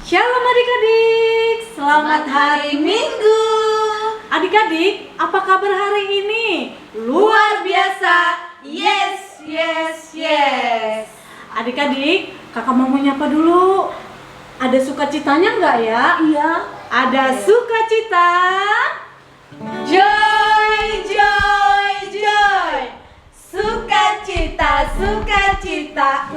Shalom adik-adik, selamat hari Minggu. Adik-adik, apa kabar hari ini? Luar biasa, yes, yes, yes. Adik-adik, kakak mau nyapa dulu. Ada sukacitanya nggak ya? Iya. Ada sukacita. Joy, joy, joy. Sukacita, sukacita.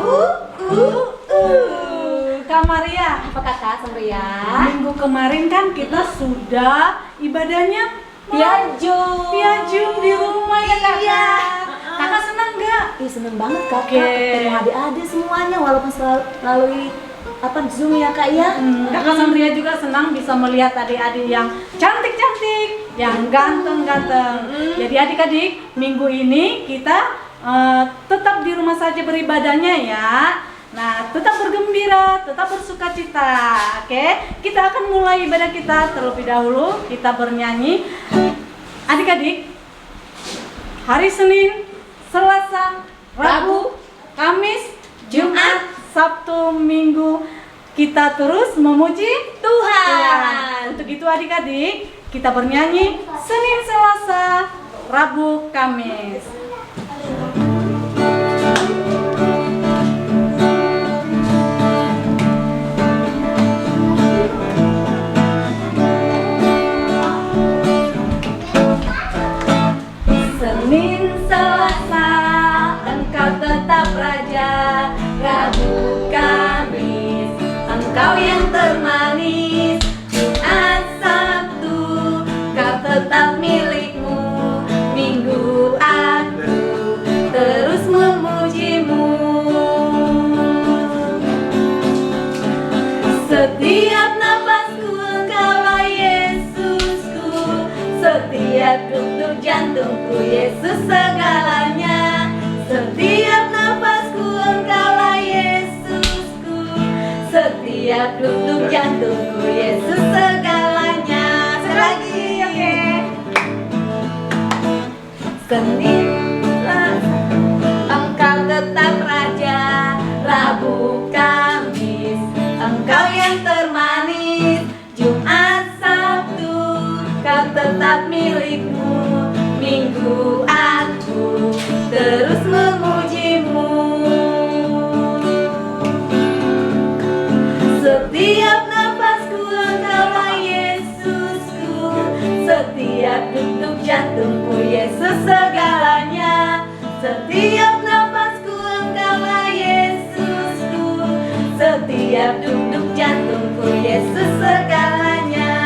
Kak Maria, Apa kakak Sandria? minggu kemarin kan kita sudah ibadahnya Piajum di rumah ya kakak. Iya. Kakak senang nggak? Ih, seneng banget kakak Oke. ketemu adik-adik semuanya walaupun melalui Zoom ya kak ya. Kakak Sandria juga senang bisa melihat adik-adik yang cantik-cantik, yang ganteng-ganteng. Jadi adik-adik, minggu ini kita tetap di rumah saja beribadahnya ya. Nah, tetap bergembira, tetap bersukacita. Oke, kita akan mulai ibadah kita terlebih dahulu. Kita bernyanyi. Adik-adik, hari Senin, Selasa, Rabu, Kamis, Jumat, Sabtu, Minggu, kita terus memuji Tuhan. Untuk itu adik-adik, kita bernyanyi Senin, Selasa, Rabu, Kamis. Senin, Selasa, Engkau tetap Raja. Rabu, Kamis, Engkau yang termanis. Jumat, Sabtu, Kau tetap milikmu. Minggu, aku terus memujimu. Setiap nafasku Engkaulah Yesusku. Setiap detak jantungku Yesus segalanya. Setiap nafasku Engkaulah Yesusku. Setiap detak jantungku Yesus segalanya. Sekali lagi, oke. Senin, Selasa, Engkau tetap Raja. Rabu, Kamis, Engkau yang termanis. Jumat, Sabtu, Kau tetap milikmu. Minggu, aku terus memujimu. Setiap nafasku Engkaulah Yesusku. Setiap detak jantungku Yesus segalanya. Setiap nafasku Engkaulah Yesusku. Setiap detak jantungku Yesus segalanya.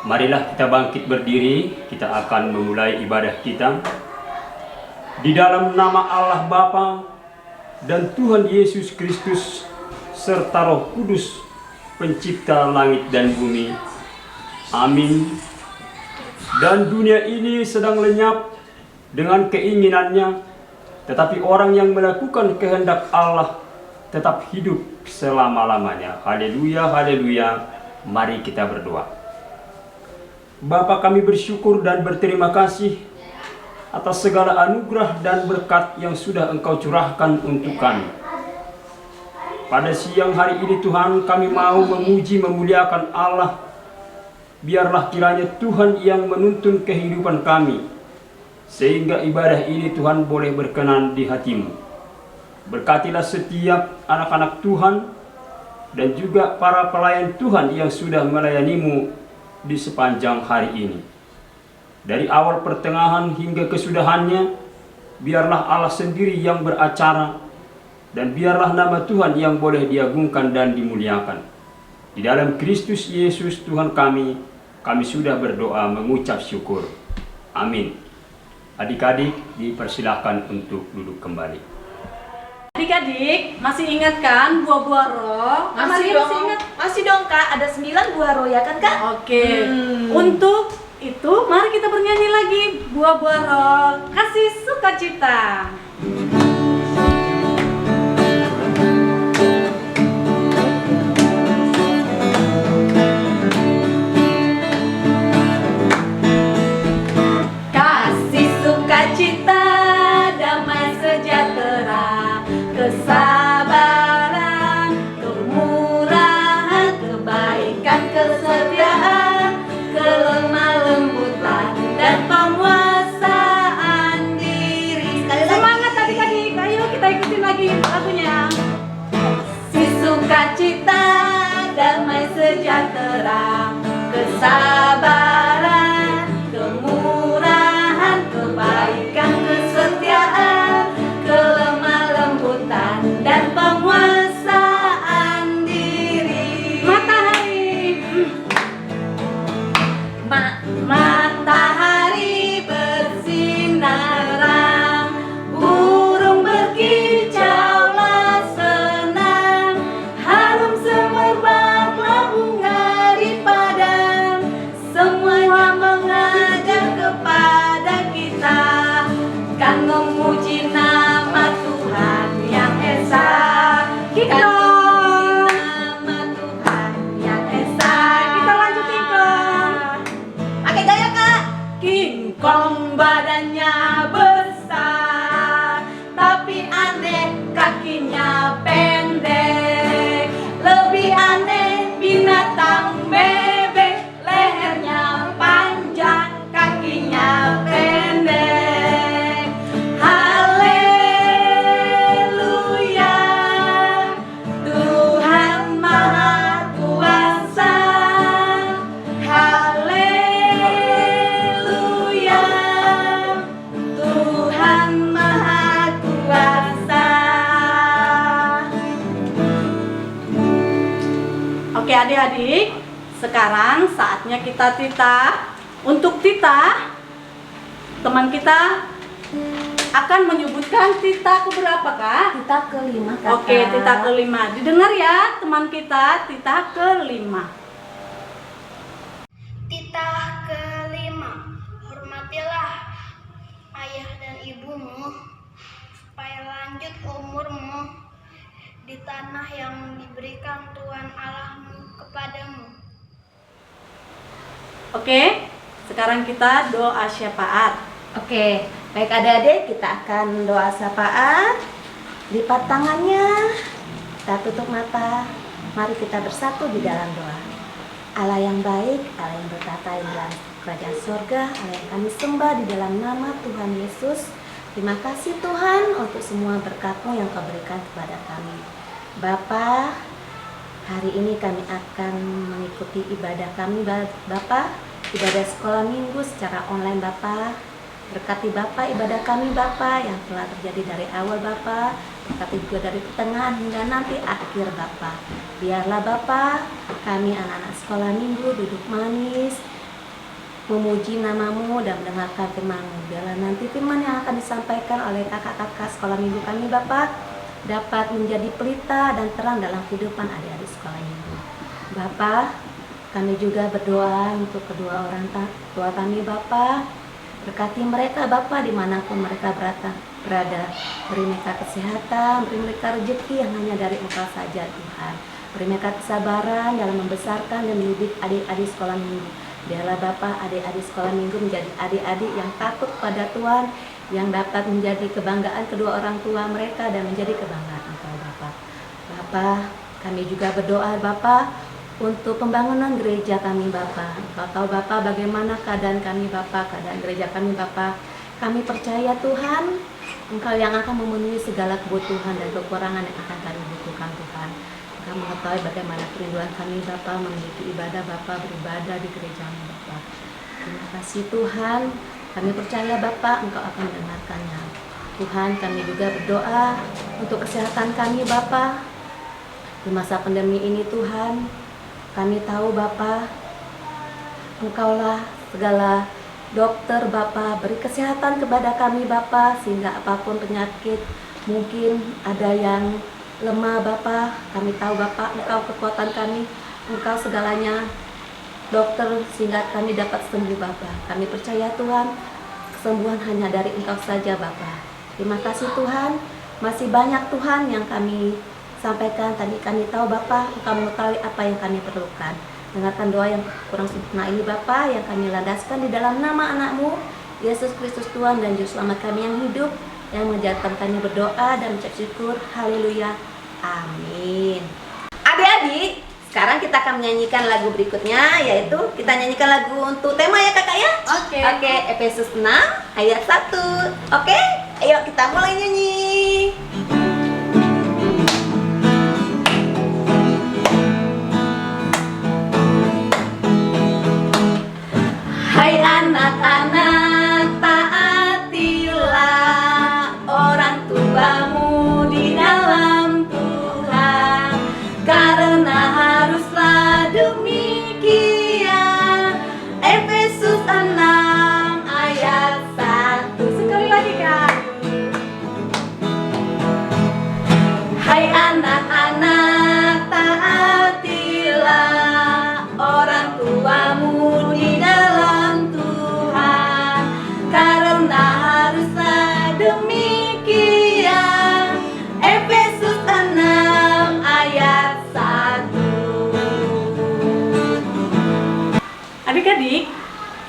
Marilah kita bangkit berdiri, kita akan memulai ibadah kita. Di dalam nama Allah Bapa dan Tuhan Yesus Kristus serta Roh Kudus, pencipta langit dan bumi. Amin. Dan dunia ini sedang lenyap dengan keinginannya, tetapi orang yang melakukan kehendak Allah tetap hidup selama-lamanya. Haleluya, haleluya. Mari kita berdoa. Bapa, kami bersyukur dan berterima kasih atas segala anugerah dan berkat yang sudah Engkau curahkan untuk kami. Pada siang hari ini Tuhan, kami mau memuji memuliakan Allah. Biarlah kiranya Tuhan yang menuntun kehidupan kami, sehingga ibadah ini Tuhan boleh berkenan di hati-Mu. Berkatilah setiap anak-anak Tuhan dan juga para pelayan Tuhan yang sudah melayani-Mu di sepanjang hari ini. Dari awal pertengahan hingga kesudahannya, biarlah Allah sendiri yang beracara, dan biarlah nama Tuhan yang boleh diagungkan dan dimuliakan. Di dalam Kristus Yesus Tuhan kami sudah berdoa mengucap syukur. Amin. Adik-adik dipersilahkan untuk duduk kembali. Adik-adik, masih ingat kan buah-buah roh? Masih Maria dong. Masih dong kak, ada 9 buah roh ya kan kak? Oke. Untuk itu, mari kita bernyanyi lagi buah-buah roh kasih sukacita. Kasih sukacita kesetiaan, kelemah lembutan, dan penguasaan diri. Sekali lagi. Semangat adik-adik, ayo kita ikutin lagi lagunya. Si sukacita, damai sejahtera, kesabaran, kemurahan, kebaikan, kesetiaan, kelemah lembutan, dan penguasaan diri. Matahari. Matahari bersinar terang, burung berkicaulah senang, harum semerbaklah bunga di padang, semuanya mengajak kepada kita kan memuji nama Tuhan yang esa, kan memuji nama Tuhan yang esa. Kita lanjutin ke Pakai gaya Kak. King Kong badannya besar, tapi aneh kakinya pendek. Lebih aneh binatang bebek, lehernya panjang, kakinya pendek. Haleluya, Tuhan Maha Kuasa. Haleluya, Tuhan Maha Kuasa. Oke adik-adik, sekarang saatnya kita titah. Untuk titah, teman kita akan menyebutkan titah keberapa Kak? Kita kelima Kakak. Oke, titah kelima. Didengar ya teman kita, titah kelima. Titah kelima, hormatilah ayah dan ibumu, supaya lanjut umurmu di tanah yang diberikan Tuhan Allahmu kepadamu. Oke, sekarang kita doa syafaat. Oke, baik adik-adik, kita akan doa syafaat. Lipat tangannya, kita tutup mata. Mari kita bersatu di dalam doa. Allah yang baik, Allah yang bertata di dalam kerajaan surga, Allah yang kami sembah di dalam nama Tuhan Yesus. Terima kasih Tuhan untuk semua berkat-Mu yang Kau berikan kepada kami. Bapa, hari ini kami akan mengikuti ibadah kami Bapa, ibadah sekolah minggu secara online Bapa. Berkati Bapa ibadah kami Bapa yang telah terjadi dari awal Bapa, berkati juga dari pertengahan hingga nanti akhir Bapa. Biarlah Bapa, kami anak-anak sekolah minggu duduk manis, memuji nama-Mu dan mendengarkan firman-Mu. Biarlah nanti firman yang akan disampaikan oleh kakak-kakak sekolah minggu kami Bapa dapat menjadi pelita dan terang dalam kehidupan adik-adik sekolah minggu. Bapa, kami juga berdoa untuk kedua orang tua kami Bapa. Berkati mereka Bapa dimanapun mereka berada. Beri mereka kesehatan, beri mereka rezeki yang hanya dari Engkau saja Tuhan. Beri mereka kesabaran dalam membesarkan dan mendidik adik-adik sekolah minggu. Biarlah Bapa adik-adik sekolah minggu menjadi adik-adik yang takut pada Tuhan, yang dapat menjadi kebanggaan kedua orang tua mereka dan menjadi kebanggaan Engkau Bapa. Bapa, kami juga berdoa Bapa untuk pembangunan gereja kami Bapa. Engkau tahu Bapa bagaimana keadaan kami Bapa, keadaan gereja kami Bapa. Kami percaya Tuhan, Engkau yang akan memenuhi segala kebutuhan dan kekurangan yang akan kami butuhkan Tuhan. Engkau mengetahui bagaimana kerinduan kami Bapa memiliki ibadah Bapa, beribadah di gereja-Mu Bapa. Terima kasih Tuhan, kami percaya Bapa Engkau akan mendengarkannya. Tuhan, kami juga berdoa untuk kesehatan kami Bapa di masa pandemi ini Tuhan. Kami tahu Bapa, Engkaulah segala dokter Bapa, beri kesehatan kepada kami Bapa, sehingga apapun penyakit, mungkin ada yang lemah Bapa, kami tahu Bapa, Engkau kekuatan kami, Engkau segalanya dokter, sehingga kami dapat sembuh Bapa. Kami percaya Tuhan, kesembuhan hanya dari Engkau saja Bapa. Terima kasih Tuhan, masih banyak Tuhan yang kami sampaikan tadi. Kami tahu Bapa, Engkau mengetahui apa yang kami perlukan. Dengarkan doa yang kurang sempurna ini Bapa, yang kami landaskan di dalam nama anak-Mu Yesus Kristus Tuhan dan Juru Selamat kami yang hidup, yang menjadikan kami berdoa dan mengucap syukur. Haleluya, amin. Adik-adik, sekarang kita akan menyanyikan lagu berikutnya, yaitu kita nyanyikan lagu untuk tema ya kakak ya. Oke. Oke, Efesus 6 ayat 1. Oke, ayo kita mulai nyanyi. Hai anak-anak, taatilah orang tuamu di dalam Tuhan, karena haruslah demikian. Efesus 6 ayat 1. Sekali lagi Kak. Hai anak-anak, taatilah orang tuamu di dalam Tuhan, karena haruslah demikian. Efesus 6 ayat 1. Adik-adik,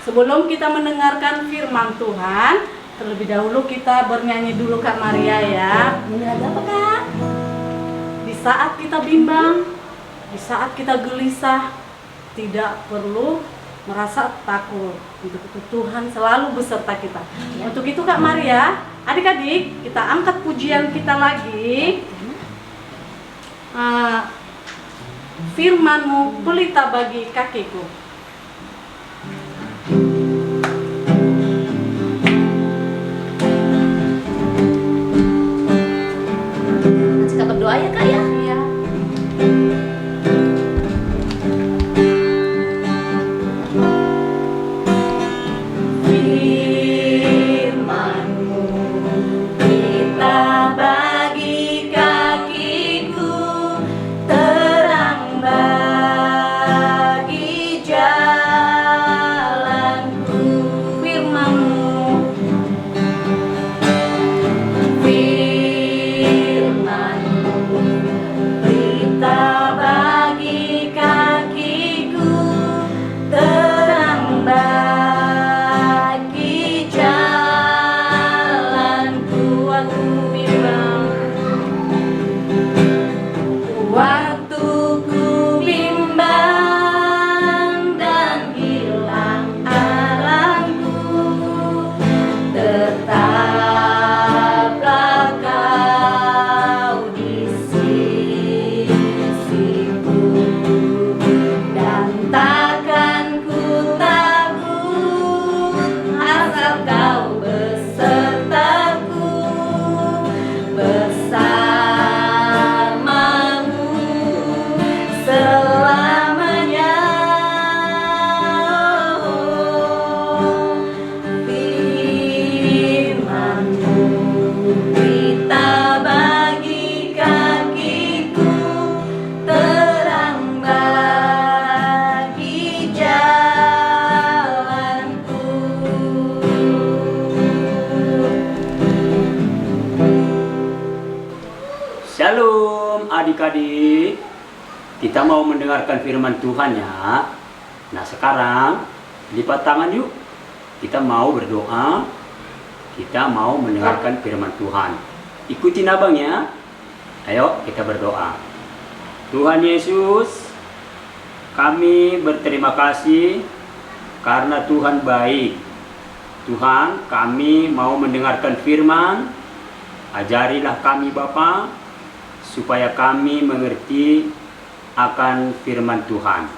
sebelum kita mendengarkan firman Tuhan, terlebih dahulu kita bernyanyi dulu Kak Maria ya. Ini lagu apa kak? Di saat kita bimbang, di saat kita gelisah, tidak perlu merasa takut. Untuk itu Tuhan selalu beserta kita. Untuk itu Kak Maria, adik-adik, kita angkat pujian kita lagi. Firman-Mu pelita bagi kakiku. Kita berdoa ya kak ya. Iya. Firman-Mu pelita bagi kakiku, terang bagi jalanku. Firman-Mu Firman-Mu pelita bagi kakiku, terang bagi jalanku. Aku bimbang, waktu ku bimbang dan hilang arahku, tetaplah kau di sisiku, dan takkan ku takut asal kau besertaku, bersamamu selamanya. Firman-Mu pelita bagi kakiku, terang bagi jalanku. Shalom adik-adik, kita mau mendengarkan firman Tuhan ya. Nah sekarang lipat tangan yuk, kita mau berdoa, kita mau mendengarkan firman Tuhan. Ikutin abang ya. Ayo kita berdoa. Tuhan Yesus, kami berterima kasih karena Tuhan baik. Tuhan, kami mau mendengarkan firman. Ajarilah kami Bapa, supaya kami mengerti akan firman Tuhan.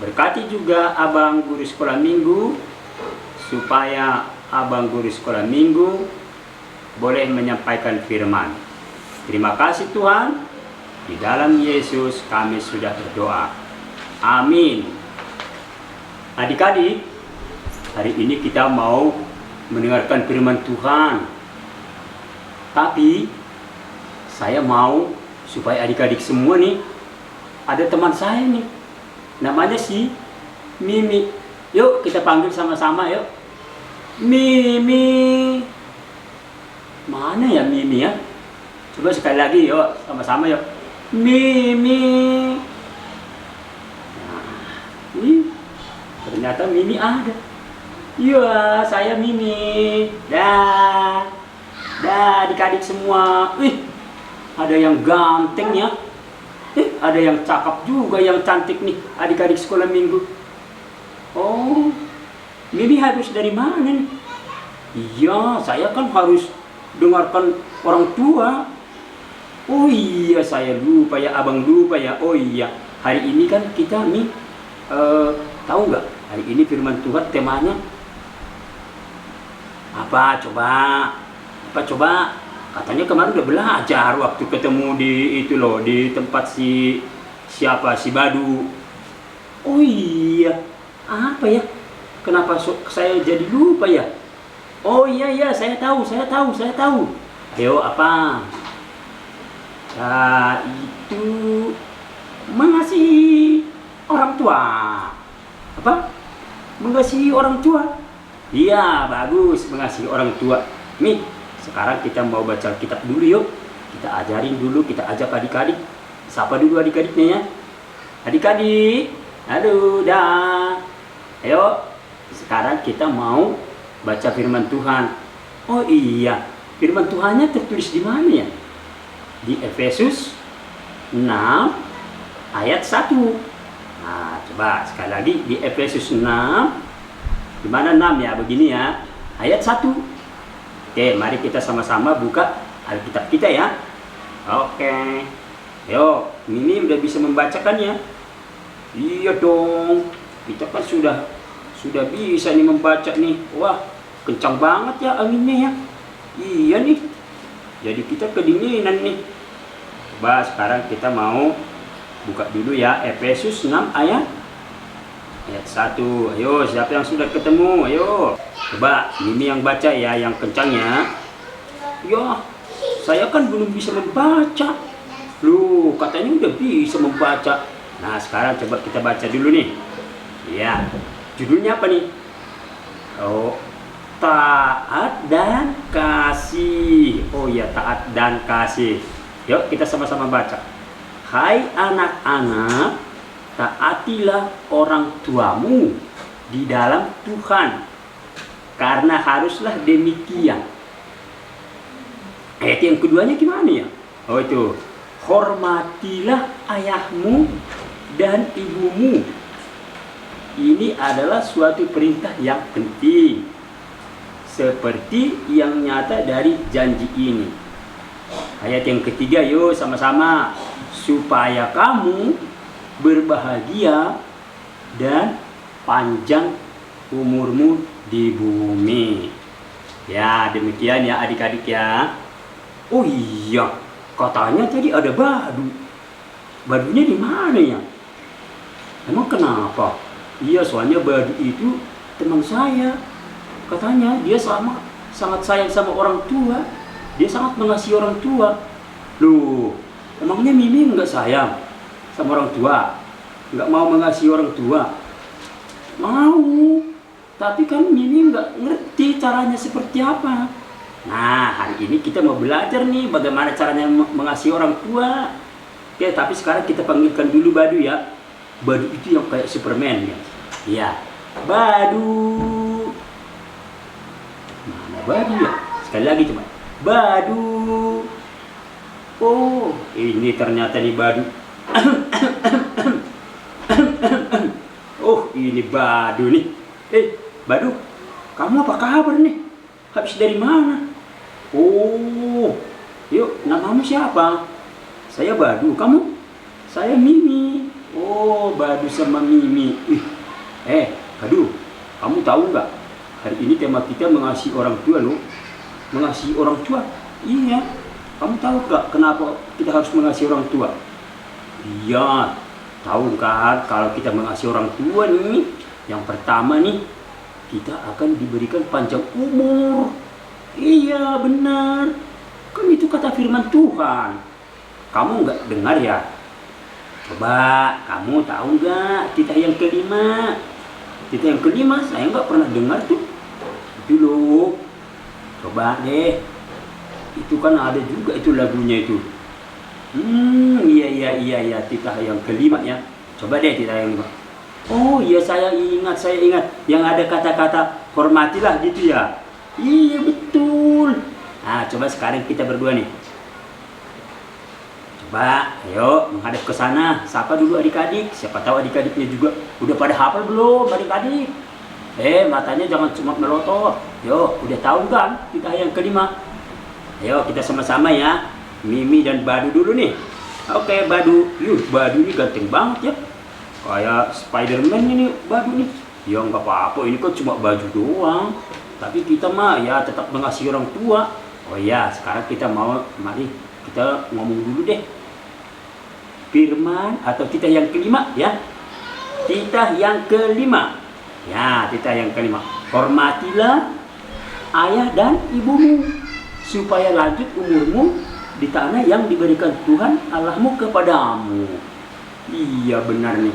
Berkati juga abang guru sekolah minggu, supaya abang guru sekolah minggu boleh menyampaikan firman. Terima kasih Tuhan. Di dalam Yesus kami sudah berdoa. Amin. Adik-adik, hari ini kita mau mendengarkan firman Tuhan. Tapi saya mau supaya adik-adik semua nih, ada teman saya nih, namanya si Mimi. Yuk kita panggil sama-sama yuk. Mimi. Mana ya Mimi ya? Coba sekali lagi yuk, sama-sama yuk. Mimi. Nah, ini ternyata Mimi ada. Iya, saya Mimi. Dah adik-adik semua. Wih, ada yang ganteng ya. Ada yang cakep juga, yang cantik nih, adik-adik sekolah minggu. Oh, Mimi harus dari mana nih? Iya, saya kan harus dengarkan orang tua. Oh iya, saya lupa ya, abang lupa ya. Oh iya, hari ini kan kita nih, tahu nggak? Hari ini firman Tuhan temanya apa? Coba. Katanya kemarin udah belajar waktu ketemu di itu loh, di tempat si Badu. Oh iya, apa ya? Kenapa saya jadi lupa ya? Oh iya, saya tahu. Ayo apa? Nah, itu mengasihi orang tua. Apa? Mengasihi orang tua. Iya, bagus, mengasihi orang tua. Nih, sekarang kita mau baca kitab dulu yuk. Kita ajarin dulu, kita ajak adik-adik. Sapa dulu adik-adiknya ya. Adik-adik, aduh, dah. Ayo, sekarang kita mau baca firman Tuhan. Oh iya, firman Tuhannya tertulis di mana ya? Di Efesus 6 ayat 1. Nah, coba sekali lagi di Efesus 6. Di mana 6 ya? Begini ya. Ayat 1. Oke, mari kita sama-sama buka Alkitab kita ya. Oke. Yo, Mimi udah bisa membacakannya. Iya dong. Kita kan sudah bisa nih membaca nih. Wah, kencang banget ya anginnya ya. Iya nih. Jadi kita kedinginan nih. Coba sekarang kita mau buka dulu ya Efesus 6 ayat 1. Ayo, siapa yang sudah ketemu? Ayo. Coba ini yang baca ya, yang kencangnya. Ya, saya kan belum bisa membaca. Loh, katanya udah bisa membaca. Nah, sekarang coba kita baca dulu nih. Ya, judulnya apa nih? Oh, taat dan kasih. Oh ya, taat dan kasih. Yuk, kita sama-sama baca. Hai anak-anak, taatilah orang tuamu di dalam Tuhan, karena haruslah demikian. Ayat yang keduanya gimana ya? Oh itu, hormatilah ayahmu dan ibumu. Ini adalah suatu perintah yang penting, seperti yang nyata dari janji ini. Ayat yang ketiga, yuk sama-sama. Supaya kamu berbahagia dan panjang umurmu di bumi. Ya, demikian ya adik-adik ya. Oh iya, katanya tadi ada badu. Badunya di mana ya? Emang kenapa? Iya, soalnya badu itu teman saya. Katanya dia sangat sayang sama orang tua. Dia sangat mengasihi orang tua. Loh, emangnya Mimi nggak sayang sama orang tua? Nggak mau mengasihi orang tua? Mau. Tapi kan Mimi nggak ngerti caranya seperti apa. Nah, hari ini kita mau belajar nih bagaimana caranya mengasihi orang tua. Oke, tapi sekarang kita panggilkan dulu Badu ya. Badu itu yang kayak Superman ya. Iya, Badu. Mana Badu ya? Sekali lagi coba. Badu. Oh, ini ternyata nih Badu. Oh, ini Badu nih. Badu, kamu apa kabar nih? Habis dari mana? Oh, yuk, namamu siapa? Saya Badu, kamu? Saya Mimi. Oh, Badu sama Mimi. Badu, kamu tahu nggak? Hari ini tema kita mengasihi orang tua loh. Mengasihi orang tua? Iya. Kamu tahu nggak kenapa kita harus mengasihi orang tua? Iya, tahu kan kalau kita mengasihi orang tua nih, yang pertama nih, kita akan diberikan panjang umur. Iya benar, kan itu kata firman Tuhan. Kamu nggak dengar ya? Coba kamu tahu nggak titah yang kelima? Titah yang kelima saya nggak pernah dengar tuh. Itu loh. Coba deh. Itu kan ada juga itu lagunya itu. Iya titah yang kelima ya. Coba deh titah yang kelima. Oh iya saya ingat yang ada kata-kata hormatilah gitu ya. Iya betul. Nah coba sekarang kita berdua nih. Coba, ayo menghadap ke sana. Sapa dulu adik-adik. Siapa tahu adik-adiknya juga udah pada hafal belum adik-adik? Matanya jangan cuma melotot. Yo, udah tahu kan kita yang kelima? Ayo kita sama-sama ya. Mimi dan Badu dulu nih. Oke, Badu. Badu ini ganteng banget ya. Kayak Spiderman ini Badu nih. Ya nggak apa-apa, ini kan cuma baju doang. Tapi kita mah ya tetap mengasihi orang tua. Oh ya, sekarang kita mari kita ngomong dulu deh. Firman atau kita yang kelima ya. Kita yang kelima. Ya, kita yang kelima. Hormatilah ayah dan ibumu supaya lanjut umurmu di tanah yang diberikan Tuhan Allahmu kepadamu. Iya benar nih.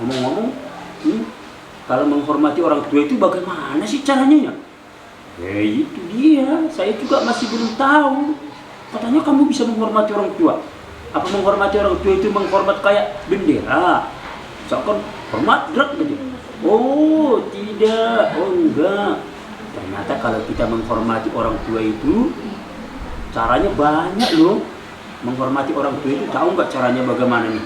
Ngomong-ngomong, kalau menghormati orang tua itu bagaimana sih caranya ya? Itu dia, saya juga masih belum tahu. Katanya kamu bisa menghormati orang tua. Apa menghormati orang tua itu menghormat kayak bendera? Misalkan hormat gerak gitu. Oh tidak, oh enggak. Ternyata kalau kita menghormati orang tua itu caranya banyak loh. Menghormati orang tua itu tahu nggak caranya bagaimana nih?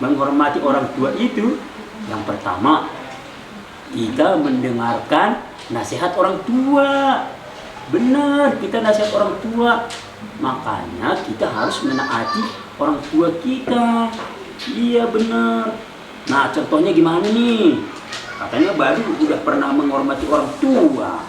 Menghormati orang tua itu yang pertama kita mendengarkan nasihat orang tua. Benar, kita nasihat orang tua. Makanya kita harus menaati orang tua kita. Iya benar. Nah contohnya gimana nih? Katanya baru udah pernah menghormati orang tua.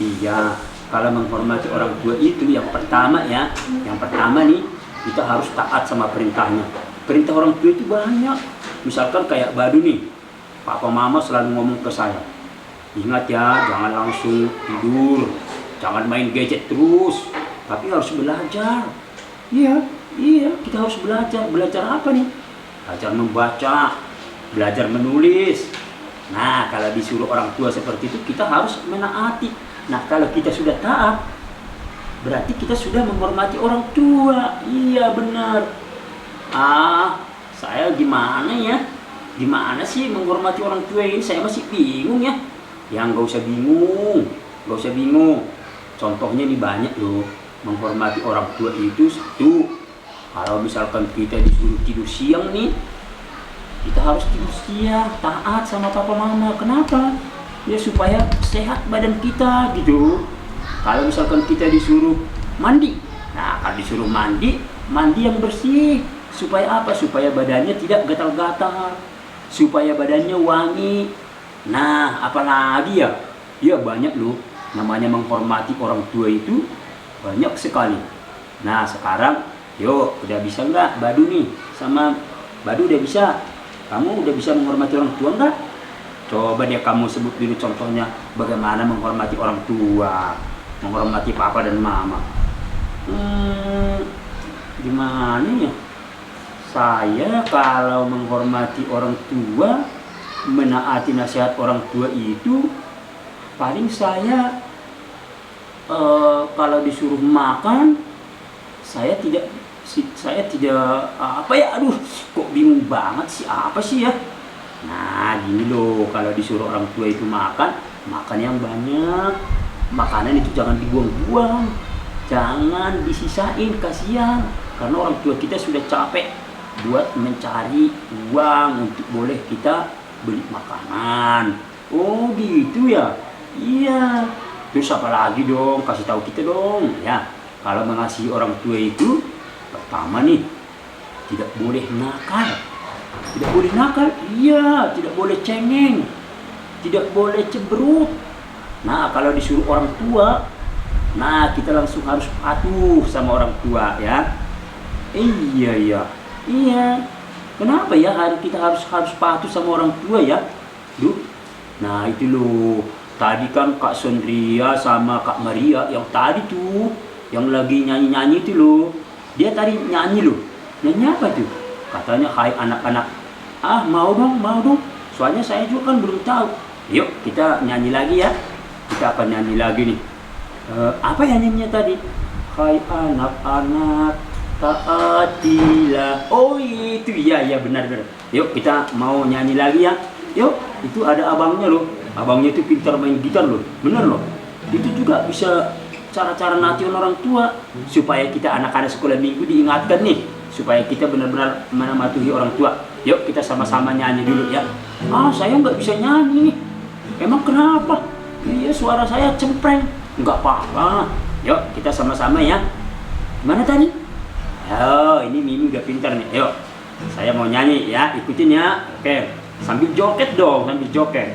Iya, kalau menghormati orang tua itu yang pertama ya. Yang pertama nih, kita harus taat sama perintahnya. Perintah orang tua itu banyak. Misalkan kayak Badu nih, papa mama selalu ngomong ke saya, ingat ya, jangan langsung tidur, jangan main gadget terus, tapi harus belajar. Iya, kita harus belajar. Belajar apa nih? Belajar membaca, belajar menulis. Nah, kalau disuruh orang tua seperti itu, kita harus menaati. Nah, kalau kita sudah taat, berarti kita sudah menghormati orang tua. Iya, benar. Saya gimana ya? Gimana sih menghormati orang tua ini? Saya masih bingung ya. Yang nggak usah bingung. Contohnya nih banyak loh. Menghormati orang tua itu satu. Kalau misalkan kita disuruh tidur siang nih, kita harus tidur siang, taat sama papa mama. Kenapa? Ya supaya sehat badan kita gitu. Kalau misalkan kita disuruh mandi, nah kalau disuruh mandi yang bersih. Supaya apa? Supaya badannya tidak gatal-gatal, supaya badannya wangi. Nah, apalagi ya? Ya banyak loh. Namanya menghormati orang tua itu banyak sekali. Nah, sekarang yuk, udah bisa nggak Badu nih? Sama Badu udah bisa? Kamu udah bisa menghormati orang tua nggak? Coba deh kamu sebut dulu contohnya bagaimana menghormati orang tua, menghormati papa dan mama. Gimana ya? Saya kalau menghormati orang tua, menaati nasihat orang tua itu, paling saya kalau disuruh makan, saya tidak apa ya, aduh kok bingung banget sih, apa sih ya. Nah gini loh, kalau disuruh orang tua itu makan yang banyak. Makanan itu jangan dibuang-buang, jangan disisain, kasihan. Karena orang tua kita sudah capek buat mencari uang untuk boleh kita beli makanan. Oh gitu ya. Iya. Terus apa lagi dong? Kasih tahu kita dong ya. Kalau mengasihi orang tua itu pertama nih, tidak boleh nakal. Tidak boleh nakal. Iya, tidak boleh cengeng. Tidak boleh cemberut. Nah, kalau disuruh orang tua, nah kita langsung harus patuh sama orang tua ya. Iya. Kenapa ya kita harus patuh sama orang tua ya? Nah itu loh. Tadi kan Kak Sondria sama Kak Maria yang tadi tuh, yang lagi nyanyi itu loh. Dia tadi nyanyi loh. Nyanyi apa tuh? Katanya, hai anak-anak. Mau dong. Soalnya saya juga kan belum tahu. Yuk kita nyanyi lagi ya. Kita akan nyanyi lagi nih. Apa ya nyanyinya tadi? Hai anak-anak, taatilah. Oh itu ya benar. Yuk kita mau nyanyi lagi ya. Yuk, itu ada abangnya loh. Abangnya itu pintar main gitar loh. Bener loh. Itu juga bisa cara-cara nation orang tua supaya kita anak-anak sekolah minggu diingatkan nih, supaya kita benar-benar mematuhi orang tua. Yuk kita sama-sama nyanyi dulu ya. Saya nggak bisa nyanyi nih. Emang kenapa? Iya, suara saya cempreng. Nggak apa-apa. Yuk kita sama-sama ya. Gimana tadi? Ini Mimi udah pintar nih. Yuk, saya mau nyanyi ya, ikutin ya. Oke, sambil joget dong, sambil joget.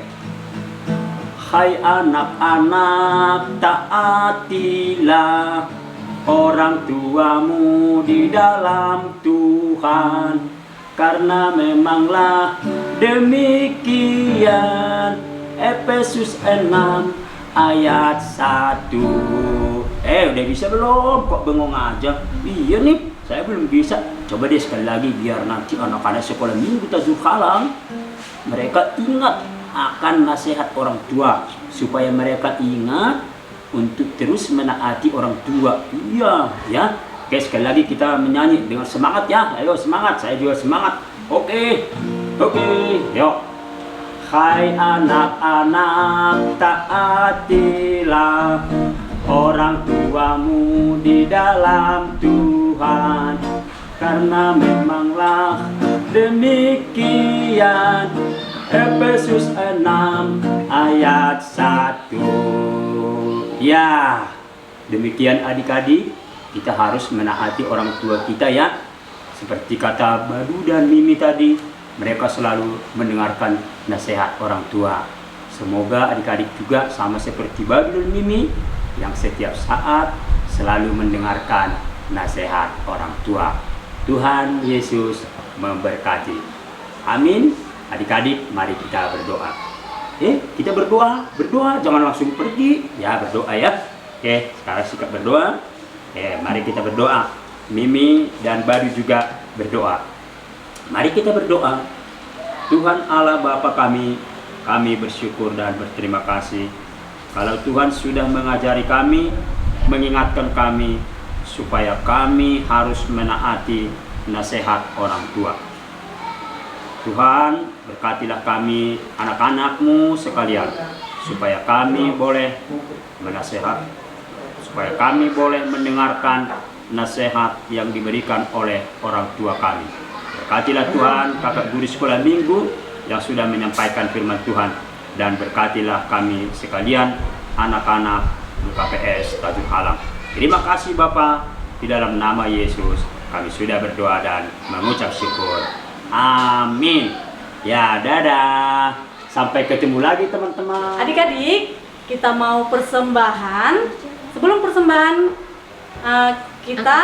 Hai anak-anak, taatilah orang tuamu di dalam Tuhan, karena memanglah demikian. Efesus 6 ayat 1. Udah bisa belum? Kok bengong aja? Iya nih, saya belum bisa. Coba deh sekali lagi biar nanti anak-anak sekolah minggu Tajul Kalam mereka ingat akan nasihat orang tua, supaya mereka ingat untuk terus menaati orang tua. Iya, ya. Oke, sekali lagi kita menyanyi dengan semangat ya. Ayo semangat, saya juga semangat. Oke, yuk. Hai anak-anak, taatilah orang tuamu di dalam Tuhan, karena memanglah demikian. Efesus 6 ayat 1. Ya, demikian adik-adik, kita harus menaati orang tua kita ya. Seperti kata Badu dan Mimi tadi, mereka selalu mendengarkan nasihat orang tua. Semoga adik-adik juga sama seperti Badu dan Mimi yang setiap saat selalu mendengarkan nasihat orang tua. Tuhan Yesus memberkati. Amin. Adik-adik, mari kita berdoa. Kita berdoa, jangan langsung pergi. Ya, berdoa ya. Sekarang sikap berdoa. Mari kita berdoa. Mimi dan Badu juga berdoa. Mari kita berdoa. Tuhan Allah Bapa kami bersyukur dan berterima kasih kalau Tuhan sudah mengajari kami, mengingatkan kami supaya kami harus menaati nasihat orang tua. Tuhan, berkatilah kami anak-anak-Mu sekalian, supaya kami boleh menasihat, supaya kami boleh mendengarkan nasihat yang diberikan oleh orang tua kami. Berkatilah Tuhan kakak guru sekolah minggu yang sudah menyampaikan firman Tuhan, dan berkatilah kami sekalian anak-anak UKPS Tajul Kalam. Terima kasih Bapa, di dalam nama Yesus kami sudah berdoa dan mengucap syukur. Amin. Ya, dadah. Sampai ketemu lagi teman-teman. Adik-adik, kita mau persembahan. Sebelum persembahan, kita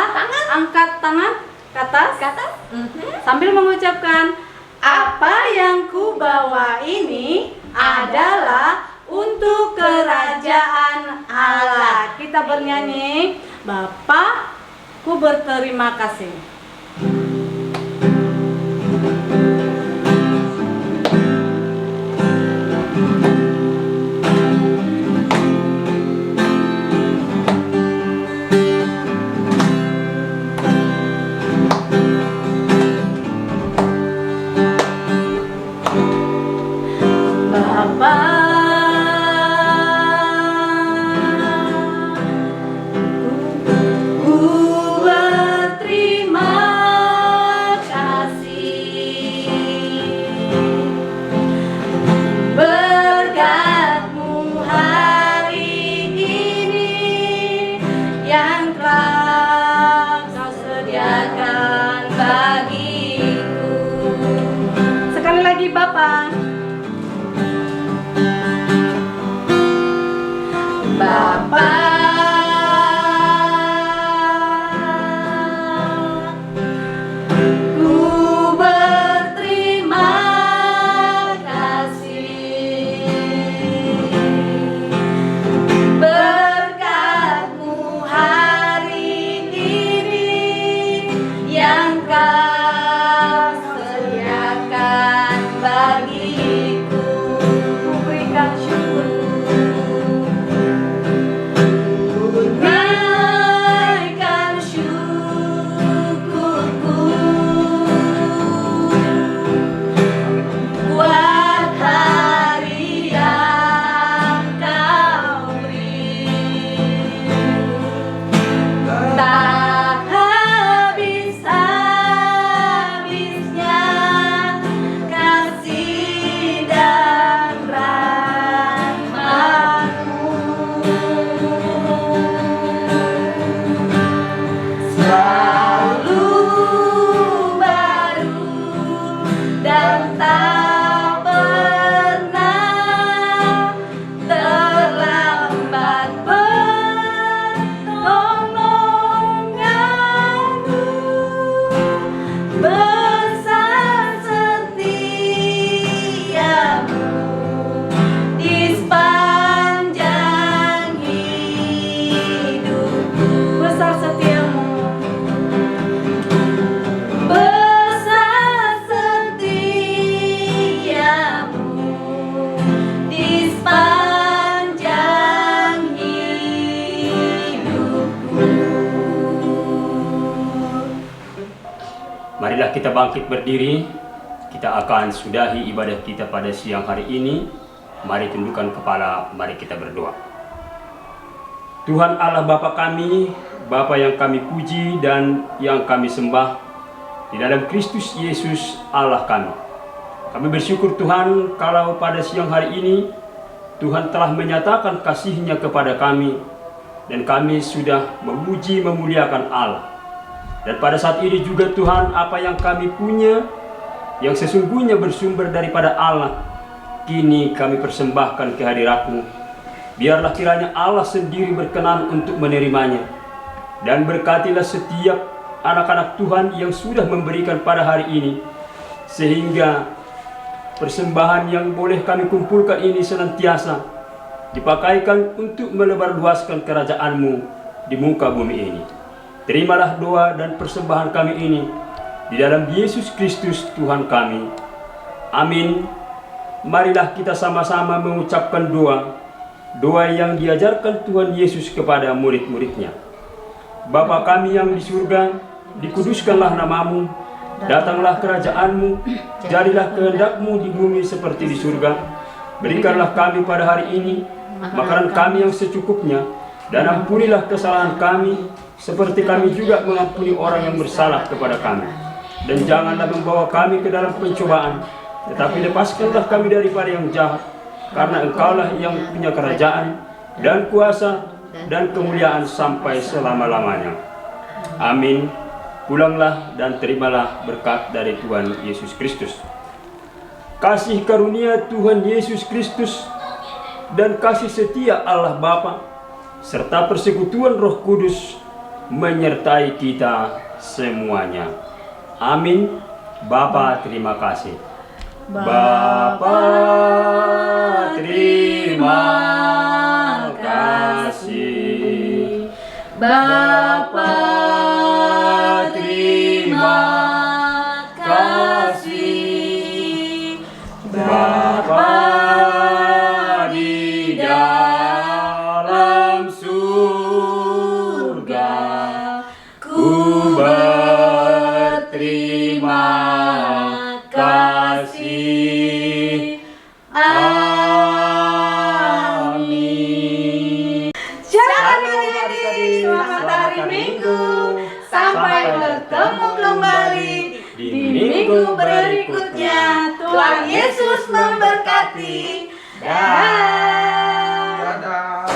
angkat tangan ke atas. Sambil mengucapkan, apa yang ku bawa ini adalah untuk kerajaan Allah. Kita bernyanyi, Bapa, ku berterima kasih. Marilah kita bangkit berdiri. Kita akan sudahi ibadah kita pada siang hari ini. Mari tundukkan kepala, mari kita berdoa. Tuhan Allah Bapa kami, Bapa yang kami puji dan yang kami sembah di dalam Kristus Yesus Allah kami. Kami bersyukur Tuhan kalau pada siang hari ini Tuhan telah menyatakan kasih-Nya kepada kami dan kami sudah memuji memuliakan Allah. Dan pada saat ini juga Tuhan, apa yang kami punya yang sesungguhnya bersumber daripada Allah, kini kami persembahkan ke hadirat-Mu. Biarlah kiranya Allah sendiri berkenan untuk menerimanya. Dan berkatilah setiap anak-anak Tuhan yang sudah memberikan pada hari ini, sehingga persembahan yang boleh kami kumpulkan ini senantiasa dipakaikan untuk melebarluaskan kerajaan-Mu di muka bumi ini. Terimalah doa dan persembahan kami ini di dalam Yesus Kristus Tuhan kami. Amin. Marilah kita sama-sama mengucapkan doa yang diajarkan Tuhan Yesus kepada murid-muridnya. Bapa kami yang di surga, dikuduskanlah nama-Mu, datanglah kerajaan-Mu, jadilah kehendak-Mu di bumi seperti di surga. Berikanlah kami pada hari ini makanan kami yang secukupnya, dan ampunilah kesalahan kami, seperti kami juga mengampuni orang yang bersalah kepada kami. Dan janganlah membawa kami ke dalam pencobaan, tetapi lepaskanlah kami daripada yang jahat, karena Engkaulah yang punya kerajaan, dan kuasa, dan kemuliaan sampai selama-lamanya. Amin. Pulanglah dan terimalah berkat dari Tuhan Yesus Kristus. Kasih karunia Tuhan Yesus Kristus dan kasih setia Allah Bapa serta persekutuan Roh Kudus menyertai kita semuanya. Amin. Bapa, terima kasih. Bapa, terima kasih. Bapa, terima kasih. Bapa di dalam surga, ku berterima kasih. Amin. Shalom adik-adik, selamat hari Minggu. Sampai bertemu kembali di minggu berikutnya. Tuhan Yesus memberkati. Dadah.